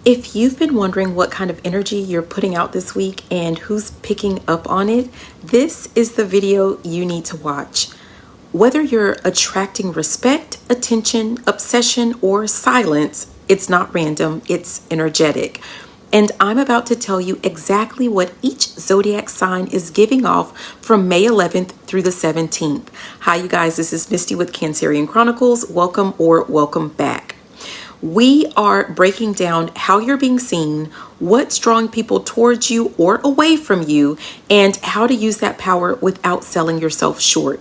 If you've been wondering what kind of energy you're putting out this week and who's picking up on it, this is the video you need to watch. Whether you're attracting respect, attention, obsession, or silence, it's not random, it's energetic. And I'm about to tell you exactly what each zodiac sign is giving off from May 11th through the 17th. Hi, you guys, this is Misty with Cancerian Chronicles. Welcome or welcome back. We are breaking down how you're being seen, what's drawing people towards you or away from you, and how to use that power without selling yourself short.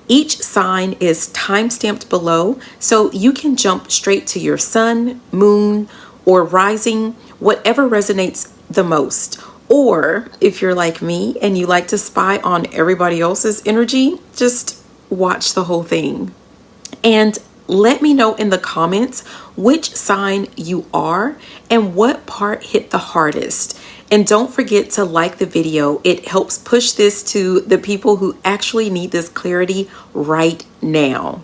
Each sign is time-stamped below, so you can jump straight to your sun, moon, or rising, whatever resonates the most. Or if you're like me and you like to spy on everybody else's energy, just watch the whole thing. And let me know in the comments which sign you are and what part hit the hardest. And don't forget to like the video. It helps push this to the people who actually need this clarity right now.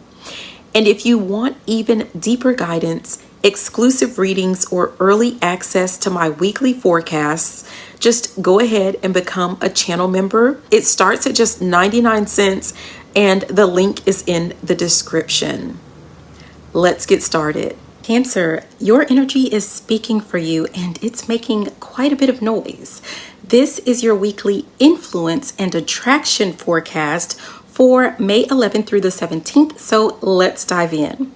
And if you want even deeper guidance, exclusive readings, or early access to my weekly forecasts, just go ahead and become a channel member. It starts at just 99 cents and the link is in the description. Let's get started. Cancer, your energy is speaking for you and it's making quite a bit of noise. This is your weekly influence and attraction forecast for May 11th through the 17th. So let's dive in.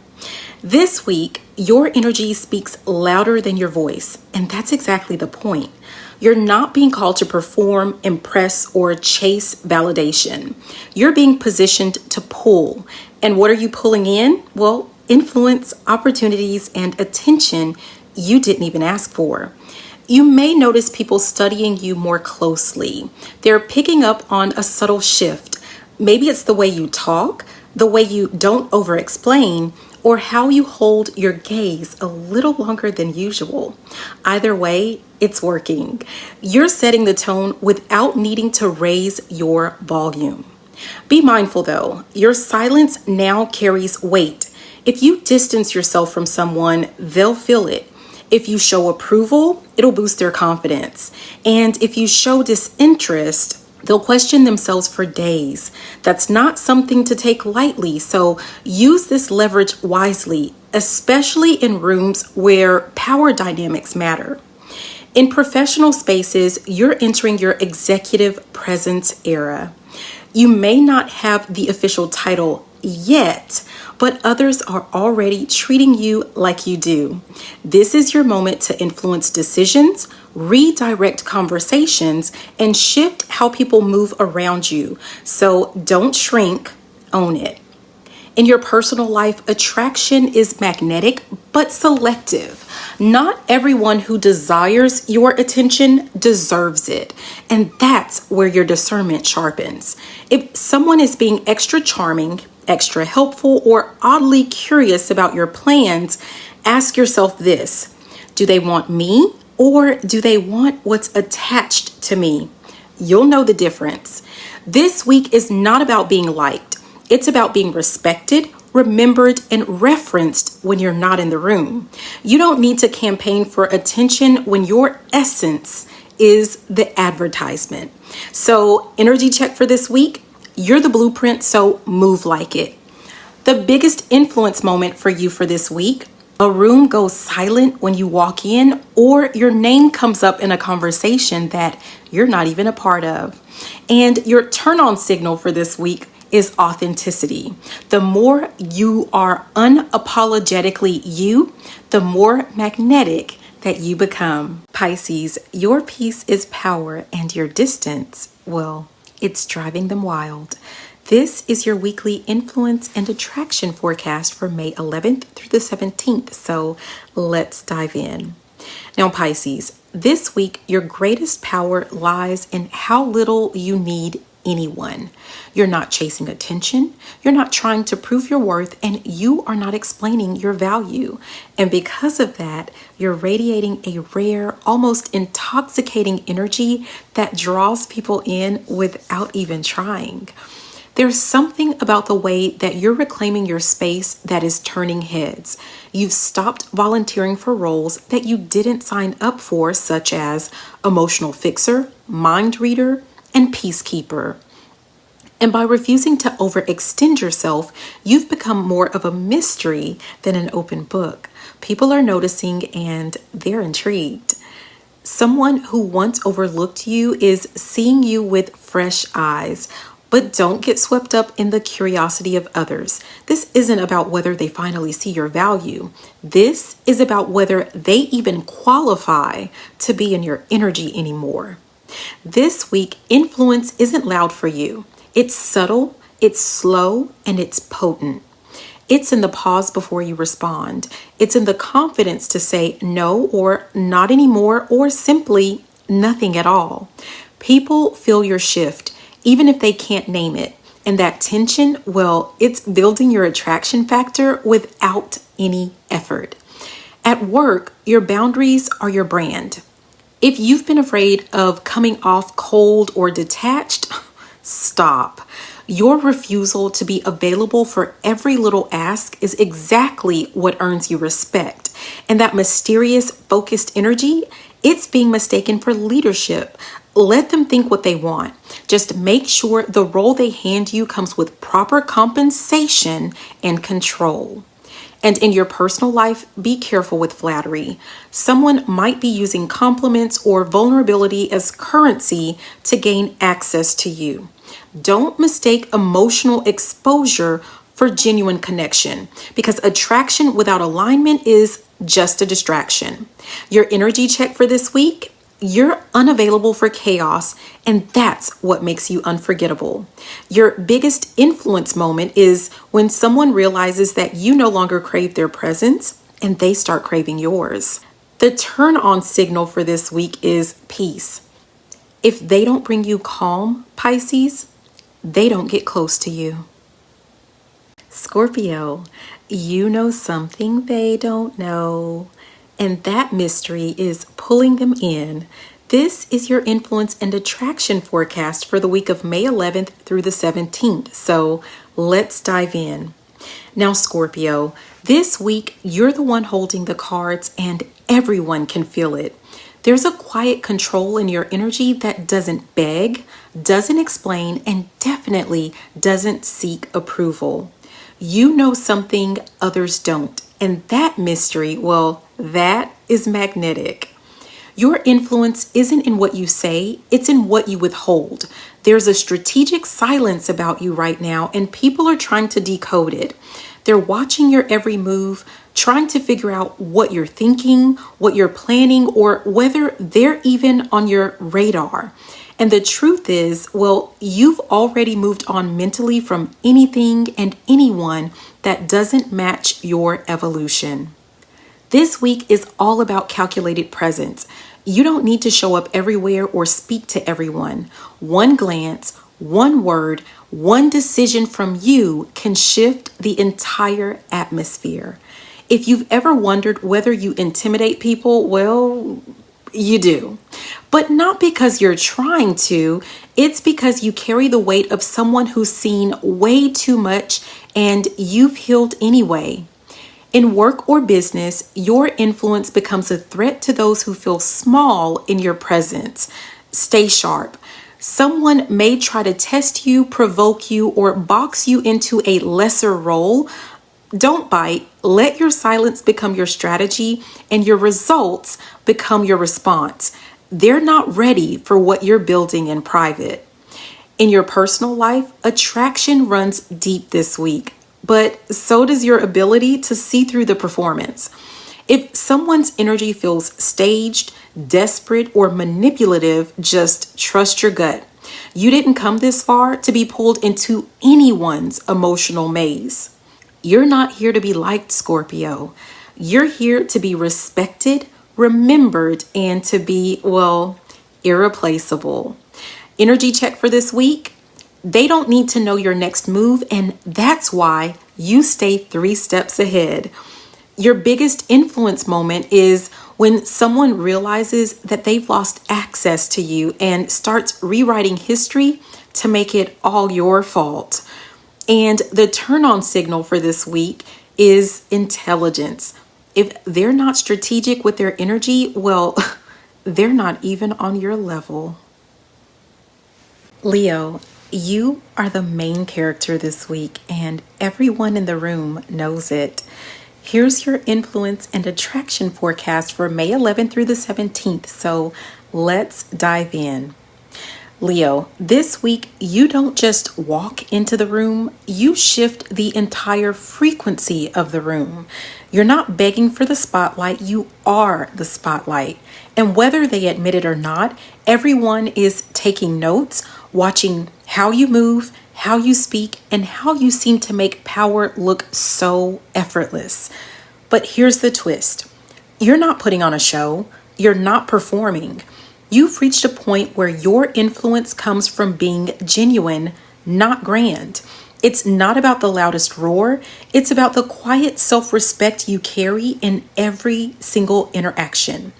This week, your energy speaks louder than your voice, and that's exactly the point. You're not being called to perform, impress, or chase validation. You're being positioned to pull. And what are you pulling in? Well, influence, opportunities, and attention you didn't even ask for. You may notice people studying you more closely. They're picking up on a subtle shift. Maybe it's the way you talk, the way you don't over-explain, or how you hold your gaze a little longer than usual. Either way, it's working. You're setting the tone without needing to raise your volume. Be mindful though, your silence now carries weight. If you distance yourself from someone, they'll feel it. If you show approval, it'll boost their confidence. And if you show disinterest, they'll question themselves for days. That's not something to take lightly, so use this leverage wisely, especially in rooms where power dynamics matter. In professional spaces, you're entering your executive presence era. You may not have the official title yet, but others are already treating you like you do. This is your moment to influence decisions, redirect conversations, and shift how people move around you. So don't shrink, own it. In your personal life, attraction is magnetic but selective. Not everyone who desires your attention deserves it. And that's where your discernment sharpens. If someone is being extra charming, extra helpful, or oddly curious about your plans, ask yourself this: do they want me or do they want what's attached to me? You'll know the difference. This week is not about being liked. It's about being respected, remembered, and referenced when you're not in the room. You don't need to campaign for attention when your essence is the advertisement. So, energy check for this week. You're the blueprint, so move like it. The biggest influence moment for you for this week: a room goes silent when you walk in, or your name comes up in a conversation that you're not even a part of. And your turn on signal for this week is authenticity. The more you are unapologetically you, the more magnetic that you become. Pisces, your peace is power and your distance, well, it's driving them wild. This is your weekly influence and attraction forecast for May 11th through the 17th. So let's dive in. Now, Pisces, this week, your greatest power lies in how little you need anyone. You're not chasing attention. You're not trying to prove your worth, and you are not explaining your value. And because of that, you're radiating a rare, almost intoxicating energy that draws people in without even trying. There's something about the way that you're reclaiming your space that is turning heads. You've stopped volunteering for roles that you didn't sign up for, such as emotional fixer, mind reader, and peacekeeper. And by refusing to overextend yourself, you've become more of a mystery than an open book. People are noticing and they're intrigued. Someone who once overlooked you is seeing you with fresh eyes. But don't get swept up in the curiosity of others. This isn't about whether they finally see your value. This is about whether they even qualify to be in your energy anymore. This week, influence isn't loud for you. It's subtle, it's slow, and it's potent. It's in the pause before you respond. It's in the confidence to say no or not anymore or simply nothing at all. People feel your shift, even if they can't name it. And that tension, well, it's building your attraction factor without any effort. At work, your boundaries are your brand. If you've been afraid of coming off cold or detached, stop. Your refusal to be available for every little ask is exactly what earns you respect. And that mysterious, focused energy, it's being mistaken for leadership. Let them think what they want. Just make sure the role they hand you comes with proper compensation and control. And in your personal life, be careful with flattery. Someone might be using compliments or vulnerability as currency to gain access to you. Don't mistake emotional exposure for genuine connection, because attraction without alignment is just a distraction. Your energy check for this week: you're unavailable for chaos, and that's what makes you unforgettable. Your biggest influence moment is when someone realizes that you no longer crave their presence and they start craving yours. The turn on signal for this week is peace. If they don't bring you calm, Pisces, they don't get close to you. Scorpio, you know something they don't know, and that mystery is pulling them in. This is your influence and attraction forecast for the week of May 11th through the 17th. So let's dive in. Now, Scorpio, this week you're the one holding the cards and everyone can feel it. There's a quiet control in your energy that doesn't beg, doesn't explain, and definitely doesn't seek approval. You know something others don't, and that mystery, well, that is magnetic. Your influence isn't in what you say, it's in what you withhold. There's a strategic silence about you right now, and people are trying to decode it. They're watching your every move, trying to figure out what you're thinking, what you're planning, or whether they're even on your radar. And the truth is, well, you've already moved on mentally from anything and anyone that doesn't match your evolution. This week is all about calculated presence. You don't need to show up everywhere or speak to everyone. One glance, one word, one decision from you can shift the entire atmosphere. If you've ever wondered whether you intimidate people, well, you do. But not because you're trying to, it's because you carry the weight of someone who's seen way too much and you've healed anyway. In work or business, your influence becomes a threat to those who feel small in your presence. Stay sharp. Someone may try to test you, provoke you, or box you into a lesser role. Don't bite. Let your silence become your strategy and your results become your response. They're not ready for what you're building in private. In your personal life, attraction runs deep this week, but so does your ability to see through the performance. If someone's energy feels staged, desperate, or manipulative, just trust your gut. You didn't come this far to be pulled into anyone's emotional maze. You're not here to be liked, Scorpio. You're here to be respected, remembered, and to be, well, irreplaceable. Energy check for this week: they don't need to know your next move, and that's why you stay 3 steps ahead. Your biggest influence moment is when someone realizes that they've lost access to you and starts rewriting history to make it all your fault. And the turn on signal for this week is intelligence. If they're not strategic with their energy, well, they're not even on your level. Leo, you are the main character this week, and everyone in the room knows it. Here's your influence and attraction forecast for May 11th through the 17th. So let's dive in. Leo, this week, you don't just walk into the room, you shift the entire frequency of the room. You're not begging for the spotlight, you are the spotlight. And whether they admit it or not, everyone is taking notes, watching how you move, how you speak, and how you seem to make power look so effortless. But here's the twist. You're not putting on a show. You're not performing. You've reached a point where your influence comes from being genuine, not grand. It's not about the loudest roar. It's about the quiet self-respect you carry in every single interaction.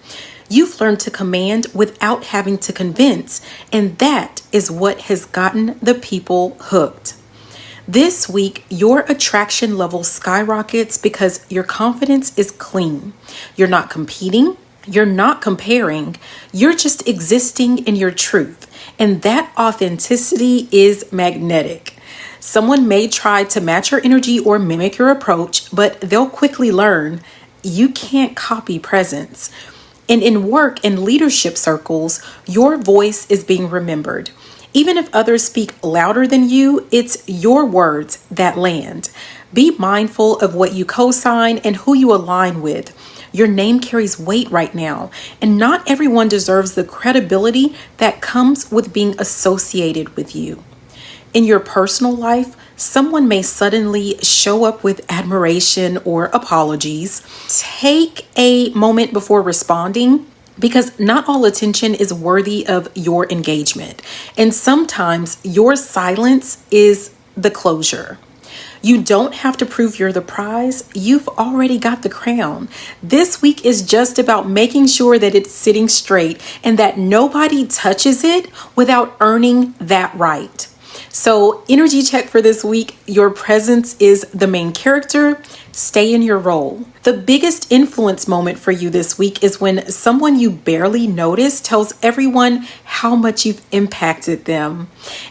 You've learned to command without having to convince, and that is what has gotten the people hooked. This week, your attraction level skyrockets because your confidence is clean. You're not competing. You're not comparing. You're just existing in your truth. And that authenticity is magnetic. Someone may try to match your energy or mimic your approach, but they'll quickly learn you can't copy presence. And in work and leadership circles, your voice is being remembered. Even if others speak louder than you, it's your words that land. Be mindful of what you co-sign and who you align with. Your name carries weight right now, and not everyone deserves the credibility that comes with being associated with you. In your personal life, someone may suddenly show up with admiration or apologies. Take a moment before responding, because not all attention is worthy of your engagement. And sometimes your silence is the closure. You don't have to prove you're the prize. You've already got the crown. This week is just about making sure that it's sitting straight and that nobody touches it without earning that right. So, energy check for this week. Your presence is the main character. Stay in your role. The biggest influence moment for you this week is when someone you barely notice tells everyone how much you've impacted them.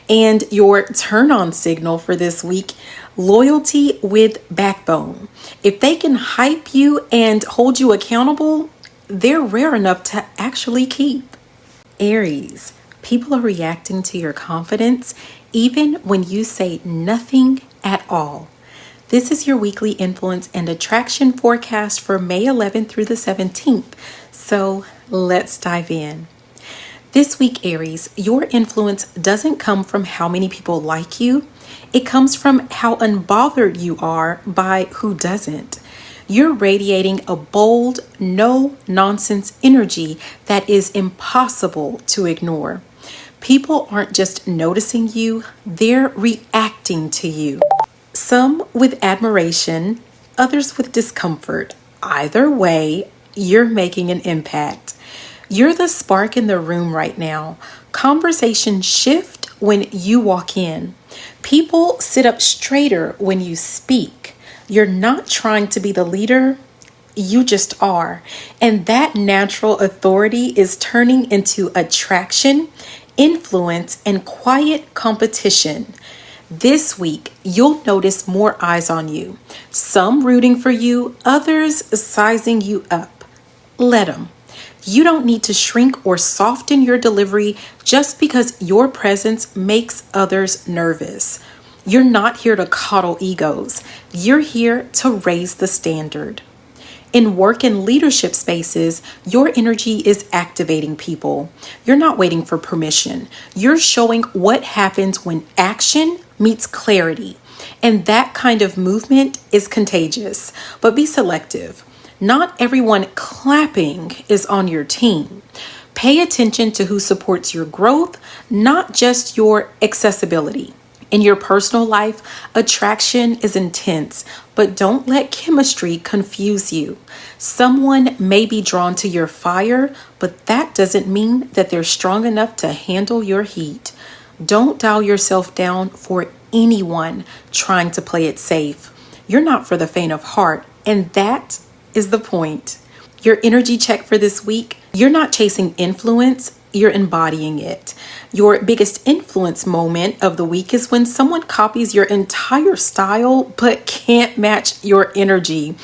And your turn on signal for this week, loyalty with backbone. If they can hype you and hold you accountable, they're rare enough to actually keep. Aries, people are reacting to your confidence even when you say nothing at all. This is your weekly influence and attraction forecast for May 11th through the 17th. So let's dive in. This week, Aries, your influence doesn't come from how many people like you. It comes from how unbothered you are by who doesn't. You're radiating a bold, no-nonsense energy that is impossible to ignore. People aren't just noticing you, they're reacting to you. Some with admiration, others with discomfort. Either way, you're making an impact. You're the spark in the room right now. Conversations shift when you walk in. People sit up straighter when you speak. You're not trying to be the leader, you just are. And that natural authority is turning into attraction, influence, and quiet competition. This week, you'll notice more eyes on you. Some rooting for you, others sizing you up. Let them. You don't need to shrink or soften your delivery just because your presence makes others nervous. You're not here to coddle egos. You're here to raise the standard. In work and leadership spaces, your energy is activating people. You're not waiting for permission. You're showing what happens when action meets clarity. And that kind of movement is contagious. But be selective. Not everyone clapping is on your team. Pay attention to who supports your growth, not just your accessibility. In your personal life, attraction is intense, but don't let chemistry confuse you. Someone may be drawn to your fire, but that doesn't mean that they're strong enough to handle your heat. Don't dial yourself down for anyone trying to play it safe. You're not for the faint of heart, and that is the point. Your energy check for this week: you're not chasing influence, you're embodying it. Your biggest influence moment of the week is when someone copies your entire style but can't match your energy.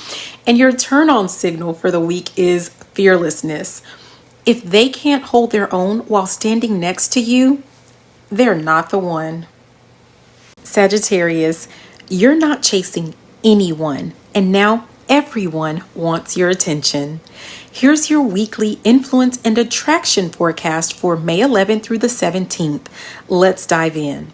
And your turn on signal for the week is fearlessness. If they can't hold their own while standing next to you, they're not the one. Sagittarius, you're not chasing anyone, and now everyone wants your attention. Here's your weekly influence and attraction forecast for May 11th through the 17th. Let's dive in.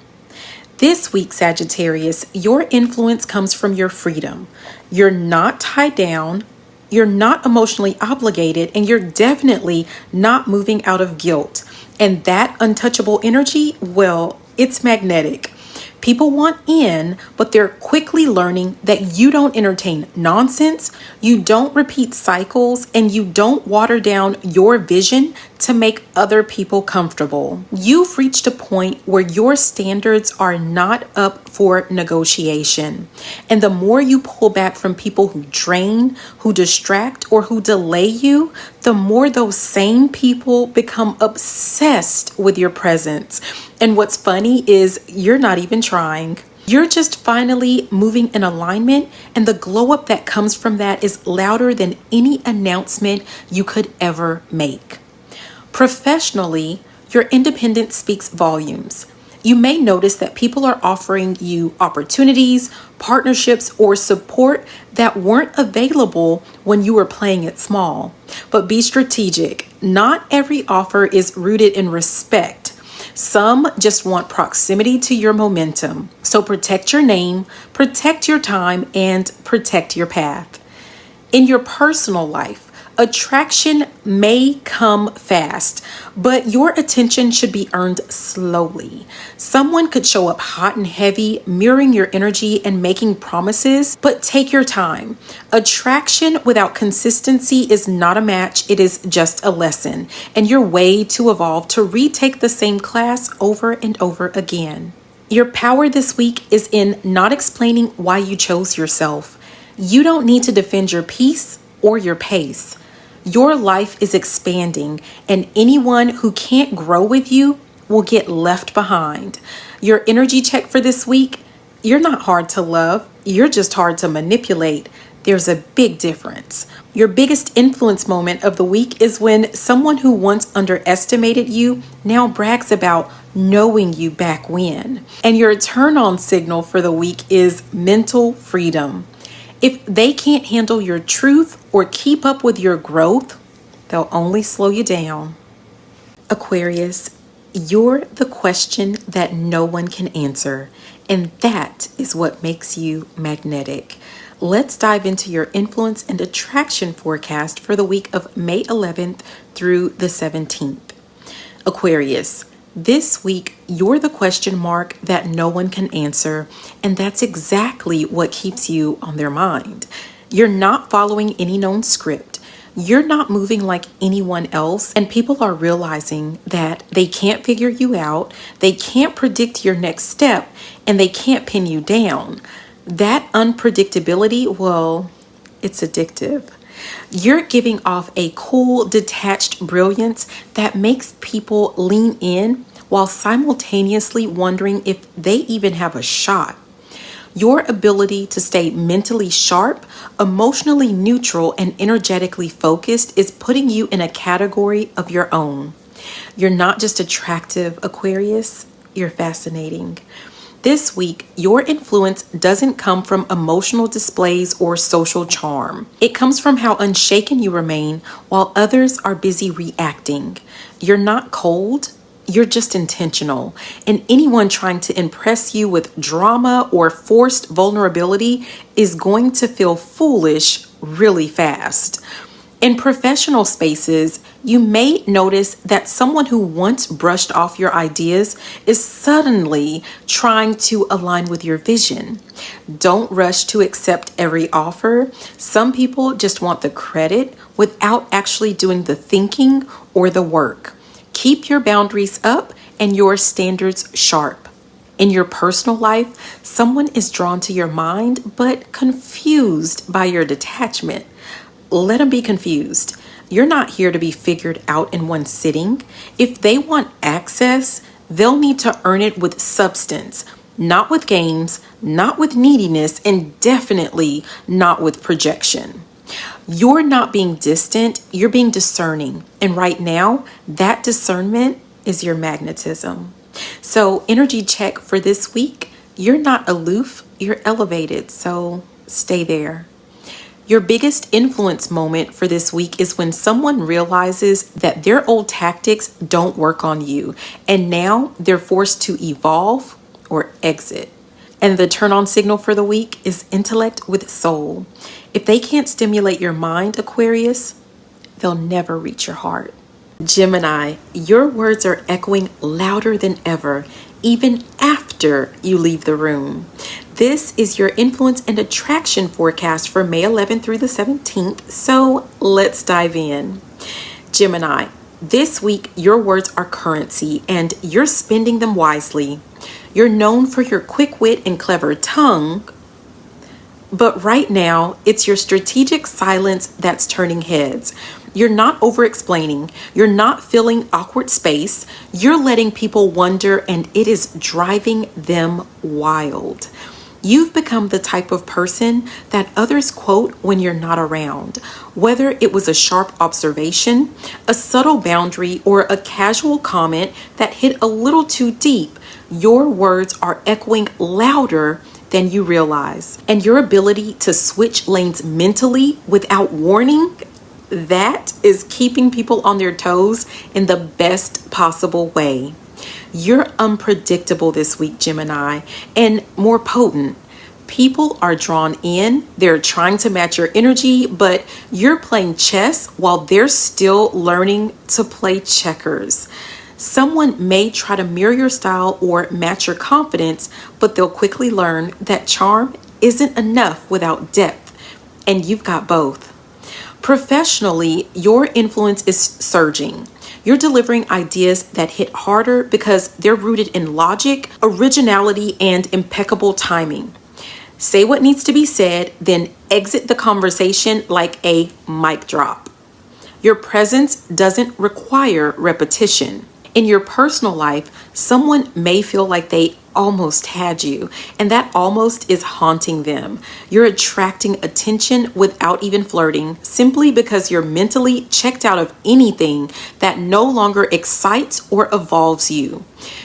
This week, Sagittarius, your influence comes from your freedom. You're not tied down, you're not emotionally obligated, and you're definitely not moving out of guilt. And that untouchable energy, well, it's magnetic. People want in, but they're quickly learning that you don't entertain nonsense, you don't repeat cycles, and you don't water down your vision to make other people comfortable. You've reached a point where your standards are not up for negotiation. And the more you pull back from people who drain, who distract, or who delay you, the more those same people become obsessed with your presence. And what's funny is you're not even trying. You're just finally moving in alignment, and the glow up that comes from that is louder than any announcement you could ever make. Professionally, your independence speaks volumes. You may notice that people are offering you opportunities, partnerships, or support that weren't available when you were playing it small. But be strategic. Not every offer is rooted in respect. Some just want proximity to your momentum. So protect your name, protect your time, and protect your path. In your personal life, attraction may come fast, but your attention should be earned slowly. Someone could show up hot and heavy, mirroring your energy and making promises, but take your time. Attraction without consistency is not a match, it is just a lesson, and you're way too evolved to retake the same class over and over again. Your power this week is in not explaining why you chose yourself. You don't need to defend your peace or your pace. Your life is expanding, and anyone who can't grow with you will get left behind. Your energy check for this week: you're not hard to love, you're just hard to manipulate. There's a big difference. Your biggest influence moment of the week is when someone who once underestimated you now brags about knowing you back when. And your turn on signal for the week is mental freedom. If they can't handle your truth or keep up with your growth, they'll only slow you down. Aquarius, you're the question that no one can answer, and that is what makes you magnetic. Let's dive into your influence and attraction forecast for the week of May 11th through the 17th. Aquarius, this week, you're the question mark that no one can answer, and that's exactly what keeps you on their mind. You're not following any known script. You're not moving like anyone else, and people are realizing that they can't figure you out, they can't predict your next step, and they can't pin you down. That unpredictability, well, it's addictive. You're giving off a cool, detached brilliance that makes people lean in while simultaneously wondering if they even have a shot. Your ability to stay mentally sharp, emotionally neutral, and energetically focused is putting you in a category of your own. You're not just attractive, Aquarius, you're fascinating. This week, your influence doesn't come from emotional displays or social charm. It comes from how unshaken you remain while others are busy reacting. You're not cold, you're just intentional. And anyone trying to impress you with drama or forced vulnerability is going to feel foolish really fast. In professional spaces, you may notice that someone who once brushed off your ideas is suddenly trying to align with your vision. Don't rush to accept every offer. Some people just want the credit without actually doing the thinking or the work. Keep your boundaries up and your standards sharp. In your personal life, someone is drawn to your mind but confused by your detachment. Let them be confused. You're not here to be figured out in one sitting. If they want access, they'll need to earn it with substance, not with games, not with neediness, and definitely not with projection. You're not being distant, you're being discerning. And right now, that discernment is your magnetism. So, energy check for this week. You're not aloof, you're elevated. So, stay there. Your biggest influence moment for this week is when someone realizes that their old tactics don't work on you, and now they're forced to evolve or exit. And the turn on signal for the week is intellect with soul. If they can't stimulate your mind, Aquarius, they'll never reach your heart. Gemini, your words are echoing louder than ever, even after you leave the room. This is your influence and attraction forecast for May 11th through the 17th. So let's dive in. Gemini, this week your words are currency and you're spending them wisely. You're known for your quick wit and clever tongue, but right now it's your strategic silence that's turning heads. You're not over-explaining. You're not filling awkward space. You're letting people wonder, and it is driving them wild. You've become the type of person that others quote when you're not around. Whether it was a sharp observation, a subtle boundary, or a casual comment that hit a little too deep, your words are echoing louder than you realize. And your ability to switch lanes mentally without warning, that is keeping people on their toes in the best possible way. You're unpredictable this week, Gemini, and more potent. People are drawn in. They're trying to match your energy, but you're playing chess while they're still learning to play checkers. Someone may try to mirror your style or match your confidence, but they'll quickly learn that charm isn't enough without depth, and you've got both. Professionally, your influence is surging. You're delivering ideas that hit harder because they're rooted in logic, originality, and impeccable timing. Say what needs to be said, then exit the conversation like a mic drop. Your presence doesn't require repetition. In your personal life, someone may feel like they almost had you, and that almost is haunting them. You're attracting attention without even flirting, simply because you're mentally checked out of anything that no longer excites or evolves you.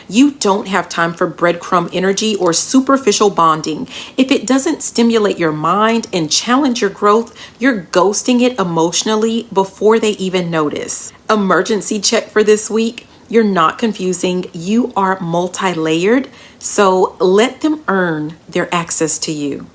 You don't have time for breadcrumb energy or superficial bonding. If it doesn't stimulate your mind and challenge your growth, you're ghosting it emotionally before they even notice. Emergency check for this week. You're not confusing. You are multi-layered, so let them earn their access to you.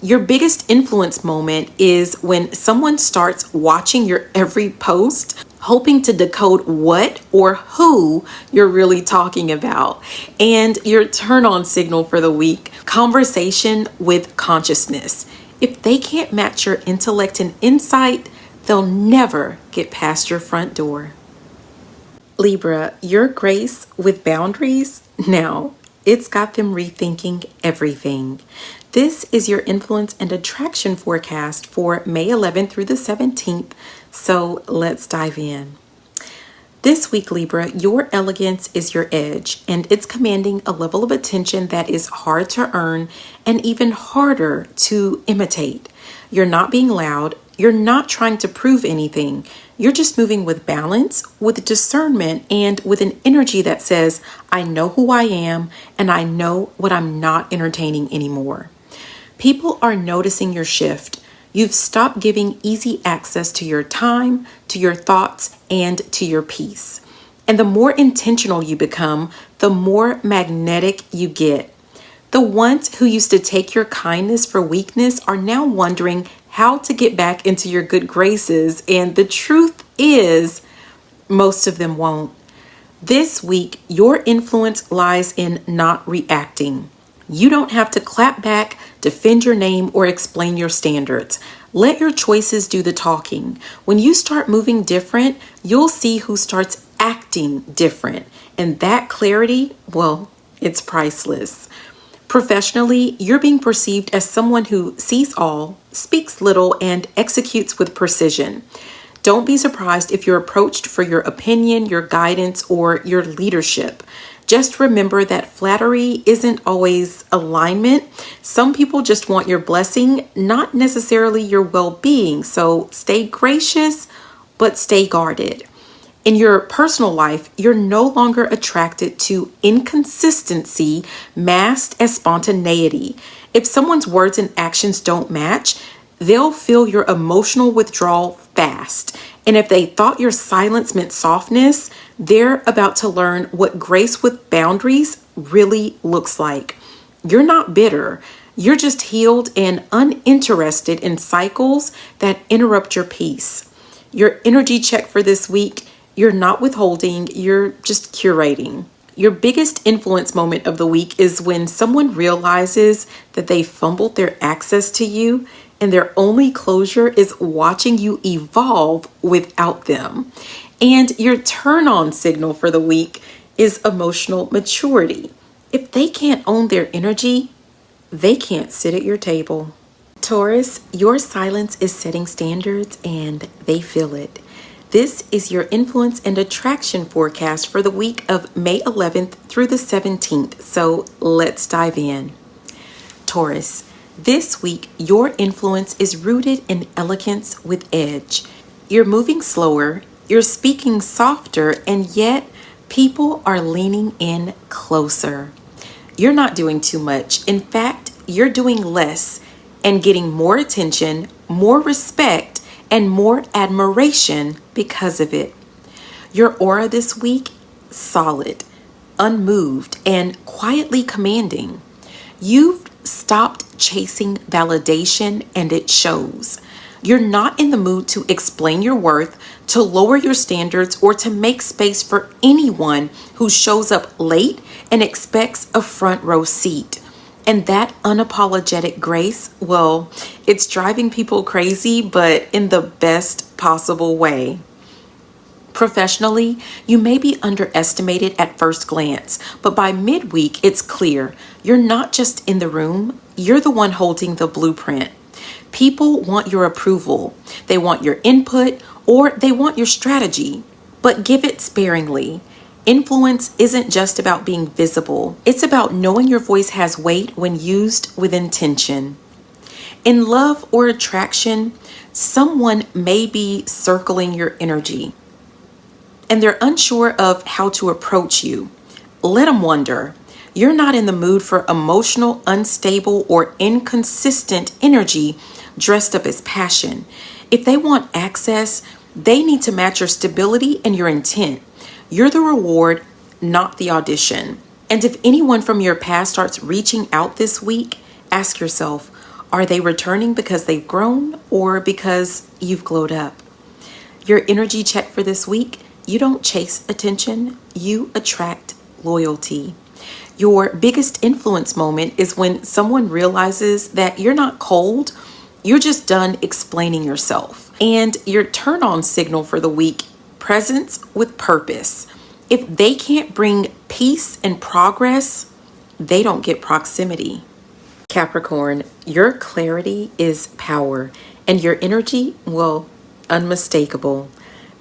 Your biggest influence moment is when someone starts watching your every post, hoping to decode what or who you're really talking about. And your turn on signal for the week, conversation with consciousness. If they can't match your intellect and insight, they'll never get past your front door. Libra, your grace with boundaries, now it's got them rethinking everything. This is your influence and attraction forecast for May 11th through the 17th. So let's dive in. This week, Libra, your elegance is your edge, and it's commanding a level of attention that is hard to earn and even harder to imitate. You're not being loud. You're not trying to prove anything. You're just moving with balance, with discernment, and with an energy that says, I know who I am, and I know what I'm not entertaining anymore. People are noticing your shift. You've stopped giving easy access to your time, to your thoughts, and to your peace. And the more intentional you become, the more magnetic you get. The ones who used to take your kindness for weakness are now wondering how to get back into your good graces, and the truth is, most of them won't. This week, your influence lies in not reacting. You don't have to clap back, defend your name, or explain your standards. Let your choices do the talking. When you start moving different, you'll see who starts acting different. And that clarity, well, It's priceless. Professionally, you're being perceived as someone who sees all, speaks little, and executes with precision. Don't be surprised if you're approached for your opinion, your guidance, or your leadership. Just remember that flattery isn't always alignment. Some people just want your blessing, not necessarily your well-being. So stay gracious, but stay guarded. In your personal life, you're no longer attracted to inconsistency masked as spontaneity. If someone's words and actions don't match, they'll feel your emotional withdrawal fast. And if they thought your silence meant softness, they're about to learn what grace with boundaries really looks like. You're not bitter. You're just healed and uninterested in cycles that interrupt your peace. Your energy check for this week: you're not withholding, you're just curating. Your biggest influence moment of the week is when someone realizes that they fumbled their access to you and their only closure is watching you evolve without them. And your turn on signal for the week is emotional maturity. If they can't own their energy, they can't sit at your table. Taurus, your silence is setting standards and they feel it. This is your influence and attraction forecast for the week of May 11th through the 17th. So let's dive in. Taurus, this week, your influence is rooted in elegance with edge. You're moving slower, you're speaking softer, and yet people are leaning in closer. You're not doing too much. In fact, you're doing less and getting more attention, more respect, and more admiration because of it. Your aura this week, solid, unmoved, and quietly commanding. You've stopped chasing validation and it shows. You're not in the mood to explain your worth, to lower your standards, or to make space for anyone who shows up late and expects a front row seat. And that unapologetic grace, well, it's driving people crazy, but in the best possible way. Professionally, you may be underestimated at first glance, but by midweek, it's clear you're not just in the room, you're the one holding the blueprint. People want your approval, they want your input, or they want your strategy, but give it sparingly. Influence isn't just about being visible. It's about knowing your voice has weight when used with intention. In love or attraction, someone may be circling your energy and they're unsure of how to approach you. Let them wonder. You're not in the mood for emotional, unstable, or inconsistent energy dressed up as passion. If they want access, they need to match your stability and your intent. You're the reward, not the audition. And if anyone from your past starts reaching out this week, ask yourself, are they returning because they've grown or because you've glowed up? Your energy check for this week: you don't chase attention, you attract loyalty. Your biggest influence moment is when someone realizes that you're not cold, you're just done explaining yourself. And your turn on signal for the week: presence with purpose. If they can't bring peace and progress, they don't get proximity. Capricorn, your clarity is power and your energy, well, unmistakable.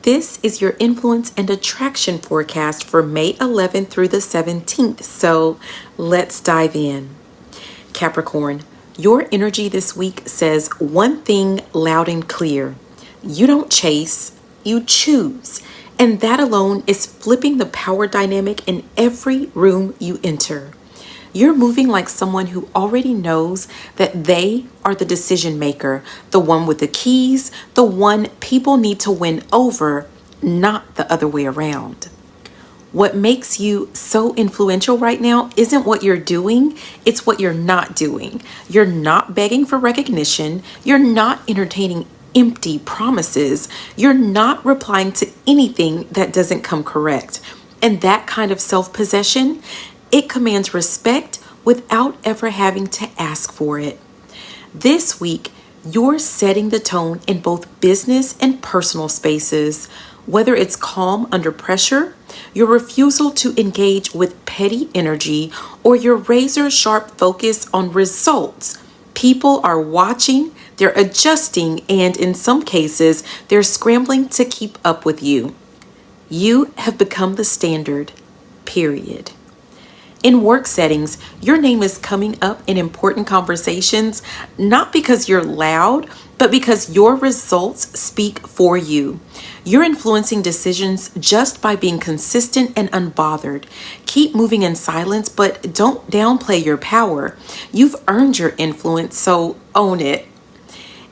This is your influence and attraction forecast for May 11th through the 17th. So let's dive in. Capricorn, your energy this week says one thing loud and clear: you don't chase, you choose. And that alone is flipping the power dynamic in every room you enter. You're moving like someone who already knows that they are the decision maker, the one with the keys, the one people need to win over, not the other way around. What makes you so influential right now isn't what you're doing, it's what you're not doing. You're not begging for recognition, you're not entertaining empty promises, you're not replying to anything that doesn't come correct. And that kind of self-possession, it commands respect without ever having to ask for it. This week, you're setting the tone in both business and personal spaces. Whether it's calm under pressure, your refusal to engage with petty energy, or your razor sharp focus on results, people are watching, they're adjusting, and in some cases, they're scrambling to keep up with you. You have become the standard, period. In work settings, your name is coming up in important conversations, not because you're loud, but because your results speak for you. You're influencing decisions just by being consistent and unbothered. Keep moving in silence, but don't downplay your power. You've earned your influence, so own it.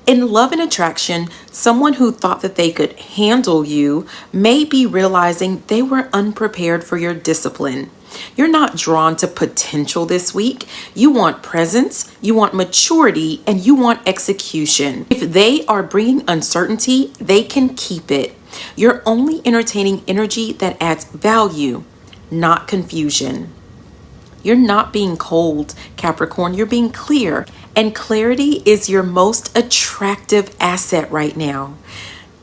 In love and attraction, someone who thought that they could handle you may be realizing they were unprepared for your discipline. You're not drawn to potential this week. You want presence, you want maturity, and you want execution. If they are bringing uncertainty, they can keep it. You're only entertaining energy that adds value, not confusion. You're not being cold, Capricorn. You're being clear. And clarity is your most attractive asset right now.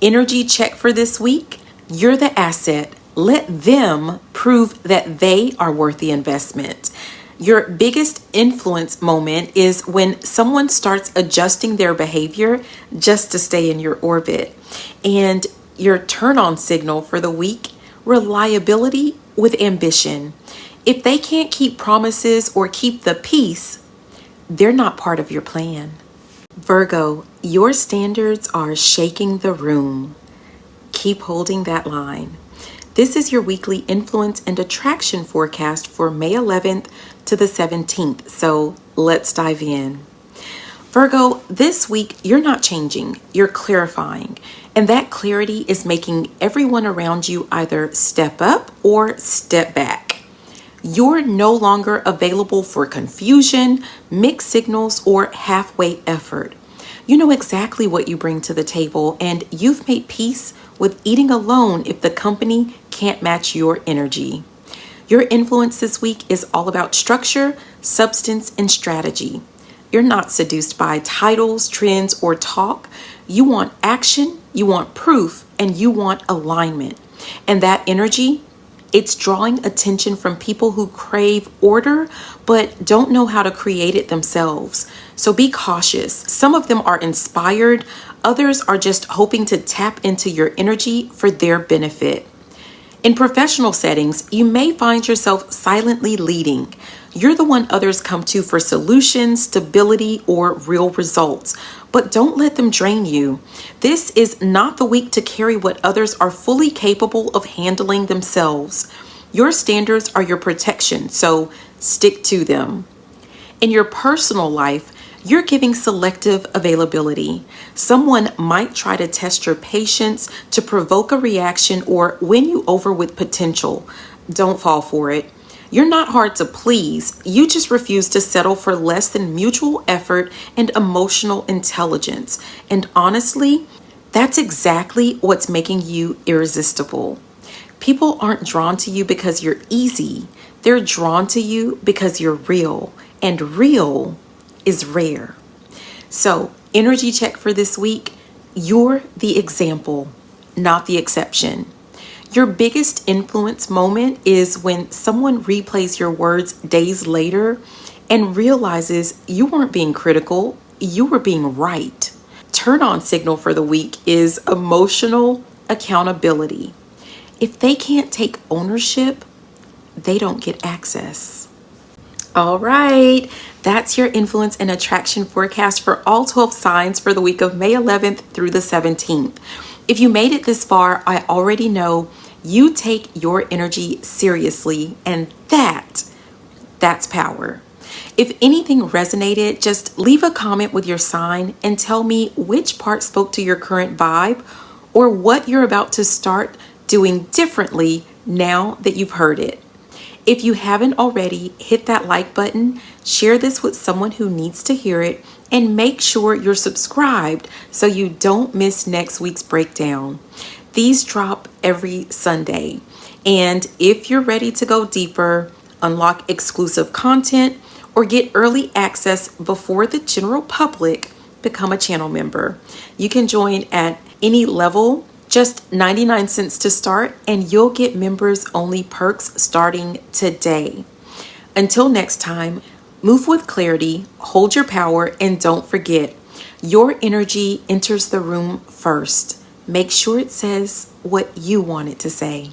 Energy check for this week. You're the asset. Let them prove that they are worth the investment. Your biggest influence moment is when someone starts adjusting their behavior just to stay in your orbit. And your turn on signal for the week, reliability with ambition. If they can't keep promises or keep the peace, they're not part of your plan. Virgo, your standards are shaking the room. Keep holding that line. This is your weekly influence and attraction forecast for May 11th to the 17th. So let's dive in. Virgo, this week you're not changing, you're clarifying. And that clarity is making everyone around you either step up or step back. You're no longer available for confusion, mixed signals, or halfway effort. You know exactly what you bring to the table, and you've made peace with eating alone if the company can't match your energy. Your influence this week is all about structure, substance, and strategy. You're not seduced by titles, trends, or talk. You want action, you want proof, and you want alignment. And that energy, it's drawing attention from people who crave order but don't know how to create it themselves. So be cautious. Some of them are inspired, others are just hoping to tap into your energy for their benefit. In professional settings, you may find yourself silently leading. You're the one others come to for solutions, stability, or real results. But don't let them drain you. This is not the week to carry what others are fully capable of handling themselves. Your standards are your protection, so stick to them. In your personal life, you're giving selective availability. Someone might try to test your patience to provoke a reaction or win you over with potential. Don't fall for it. You're not hard to please. You just refuse to settle for less than mutual effort and emotional intelligence. And honestly, that's exactly what's making you irresistible. People aren't drawn to you because you're easy. They're drawn to you because you're real. And real is rare. So, energy check for this week. You're the example, not the exception. Your biggest influence moment is when someone replays your words days later and realizes you weren't being critical, you were being right. Turn on signal for the week is emotional accountability. If they can't take ownership, they don't get access. All right, that's your influence and attraction forecast for all 12 signs for the week of May 11th through the 17th. If you made it this far, I already know you take your energy seriously, and that's power. If anything resonated, just leave a comment with your sign and tell me which part spoke to your current vibe or what you're about to start doing differently now that you've heard it. If you haven't already, hit that like button, share this with someone who needs to hear it, and make sure you're subscribed so you don't miss next week's breakdown. These drop every Sunday. And if you're ready to go deeper, unlock exclusive content, or get early access before the general public, become a channel member. You can join at any level Just 99 cents to start, and you'll get members only perks starting today. Until next time, move with clarity, hold your power, and don't forget, your energy enters the room first. Make sure it says what you want it to say.